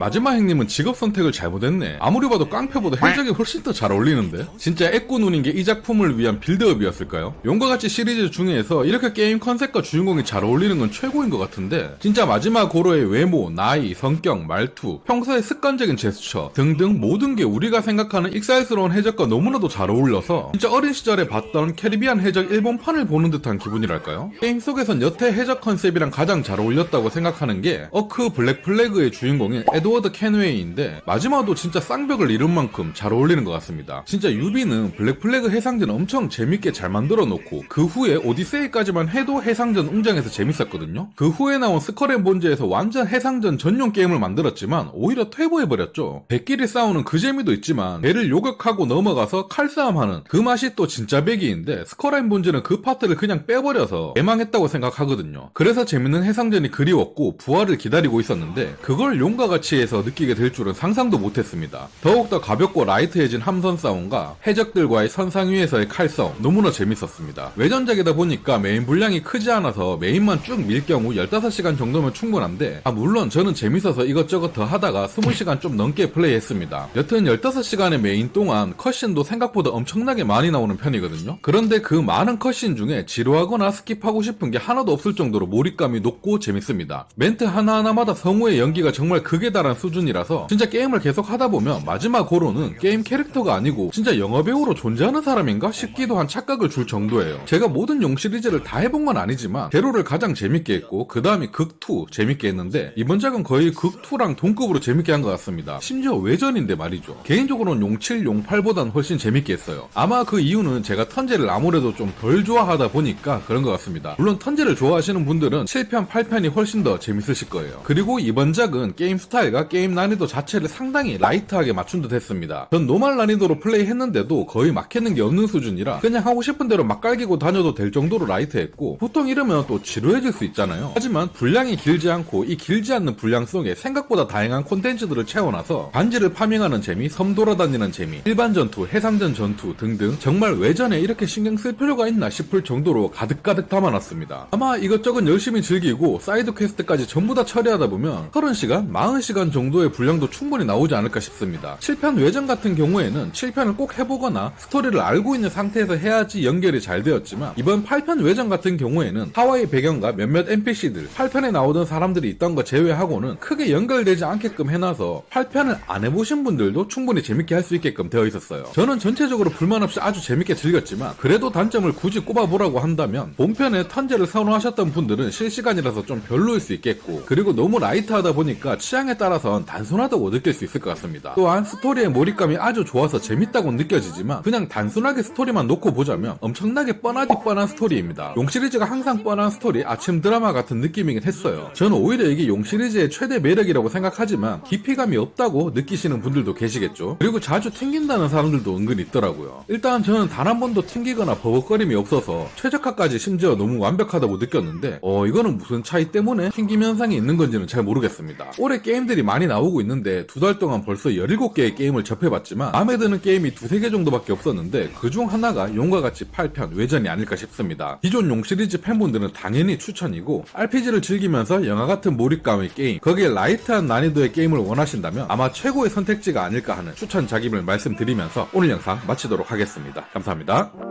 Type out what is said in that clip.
마지막 형님은 직업 선택을 잘못했네. 아무리 봐도 깡패보다 해적이 훨씬 더 잘 어울리는데? 진짜 애꾸눈인 게 이 작품을 위한 빌드업이었을까요? 용과 같이 시리즈 중에서 이렇게 게임 컨셉과 주인공이 잘 어울리는 건 최고인 것 같은데, 진짜 마지막 고로의 외모, 나이, 성격, 말투, 평소의 습관적인 제스처 등등 모든 게 우리가 생각하는 익살스러운 해적과 너무나도 잘 어울려서 진짜 어린 시절에 봤던 캐리비안 해적 일본판을 보는 듯한 기분이랄까요? 게임 속에선 여태 해적 컨셉이랑 가장 잘 어울렸다고 생각하는 게 어크 블랙 플래그의 주인공인 에드워드 켄웨이인데, 마지막도 진짜 쌍벽을 이룬 만큼 잘 어울리는 것 같습니다. 진짜 유비는 블랙 플래그 해상전 엄청 재밌게 잘 만들어 놓고 그 후에 오디세이까지만 해도 해상전 웅장해서 재밌었거든요. 그 후에 나온 스컬 앤 본즈에서 완전 해상전 전용 게임을 만들었지만 오히려 퇴보해버렸죠. 배끼리 싸우는 그 재미도 있지만 배를 요격하고 넘어가서 칼싸움하는 그 맛이 또 진짜 배기인데, 스컬 앤 본즈는 그 파트를 그냥 빼버려서 개망했다고 생각하거든요. 그래서 재밌는 해상전이 그리웠고 부활을 기다리고 있었는데, 그걸 용과 같이 해서 느끼게 될 줄은 상상도 못했습니다. 더욱더 가볍고 라이트해진 함선 싸움과 해적들과의 선상 위에서의 칼싸움 너무나 재밌었습니다. 외전작이다 보니까 메인 분량이 크지 않아서 메인만 쭉 밀 경우 15시간 정도면 충분한데, 물론 저는 재밌어서 이것저것 더 하다가 20시간 좀 넘게 플레이했습니다. 여튼 15시간의 메인 동안 컷신도 생각보다 엄청나게 많이 나오는 편이거든요. 그런데 그 많은 컷신 중에 지루하거나 스킵하고 싶은 게 하나도 없을 정도로 몰입감이 높고 재밌습니다. 멘트 하나하나마다 성우의 연기가 정말 극에 달한 수준이라서 진짜 게임을 계속 하다 보면 마지막 고로는 게임 캐릭터가 아니고 진짜 영화배우로 존재하는 사람인가 싶기도 한 착각을 줄 정도예요. 제가 모든 용 시리즈를 다 해본 건 아니지만 제로를 가장 재밌게 했고 그 다음이 극2 재밌게 했는데, 이번 작은 거의 극2랑 동급으로 재밌게 한 것 같습니다. 심지어 외전인데 말이죠. 개인적으로는 용 7, 용 8보단 훨씬 재밌게 했어요. 아마 그 이유는 제가 턴제를 아무래도 좀 덜 좋아하다 보니까 그런 것 같습니다. 물론 턴제를 좋아하시는 분들은 7편, 8편이 훨씬 더 재밌으실 거예요. 그리고 이번 작은 게임 스타일과 게임 난이도 자체를 상당히 라이트하게 맞춘 듯 했습니다. 전 노멀 난이도로 플레이했는데도 거의 막히는 게 없는 수준이라 그냥 하고 싶은 대로 막 깔기고 다녀도 될 정도로 라이트했고, 보통 이러면 또 지루해질 수 있잖아요. 하지만 분량이 길지 않고 이 길지 않는 분량 속에 생각보다 다양한 콘텐츠들을 채워놔서 반지를 파밍하는 재미, 섬 돌아다니는 재미, 일반 전투, 해상전 전투 등등 정말 외전에 이렇게 신경 쓸 필요가 있나 싶을 정도로 가득가득 담아놨습니다. 아마 이것저것 열심히 즐기고 사이드 퀘스트까지 전부 다 처리하다 보면 30시간, 40시간 정도의 분량도 충분히 나오지 않을까 싶습니다. 7편 외전 같은 경우에는 7편을 꼭 해보거나 스토리를 알고 있는 상태에서 해야지 연결이 잘 되었지만, 이번 8편 외전 같은 경우에는 하와이 배경과 몇몇 NPC들, 8편에 나오던 사람들이 있던 거 제외하고는 크게 연결되지 않게끔 해놔서 8편을 안 해보신 분들도 충분히 재밌게 할 수 있게끔 되어 있었어요. 저는 전체적으로 불만 없이 아주 재밌게 즐겼지만, 그래도 단점을 굳이 꼽아보라고 한다면 본편에 턴제를 선호하셨던 분들은 실시간이라서 좀 별로일 수 있겠고, 그리고 너무 라이트하다 보니까 취향에 따라선 단순하다고 느낄 수 있을 것 같습니다. 또한 스토리의 몰입감이 아주 좋아서 재밌다고 느껴지지만, 그냥 단순하게 스토리만 놓고 보자면 엄청나게 뻔하디 뻔한 스토리입니다. 용 시리즈가 항상 뻔한 스토리, 아침 드라마 같은 느낌이긴 했어요. 저는 오히려 이게 용 시리즈의 최대 매력이라고 생각하지만 깊이감이 없다고 느끼시는 분들도 계시겠죠. 그리고 자주 튕긴다는 사람들도 은근히 있더라고요. 일단 저는 단 한 번도 튕기거나 버벅거림이 없어서 최적화까지 심지어 너무 완벽하다고 느꼈는데, 이거는 무슨 차이 때문에 튕김 현상이 있는 건지는 잘 모르겠습니다. 올해 게임들이 많이 나오고 있는데 2달 동안 벌써 17개의 게임을 접해봤지만 마음에 드는 게임이 2-3개 정도밖에 없었는데, 그중 하나가 용과 같이 8편 외전이 아닐까 싶습니다. 기존 용 시리즈 팬분들은 당연히 추천이고, RPG를 즐기면서 영화 같은 몰입감의 게임, 거기에 라이트한 난이도의 게임을 원하신다면 아마 최고의 선택지가 아닐까 하는 추천작임을 말씀드리면서 오늘 영상 마치도록 하겠습니다. 감사합니다.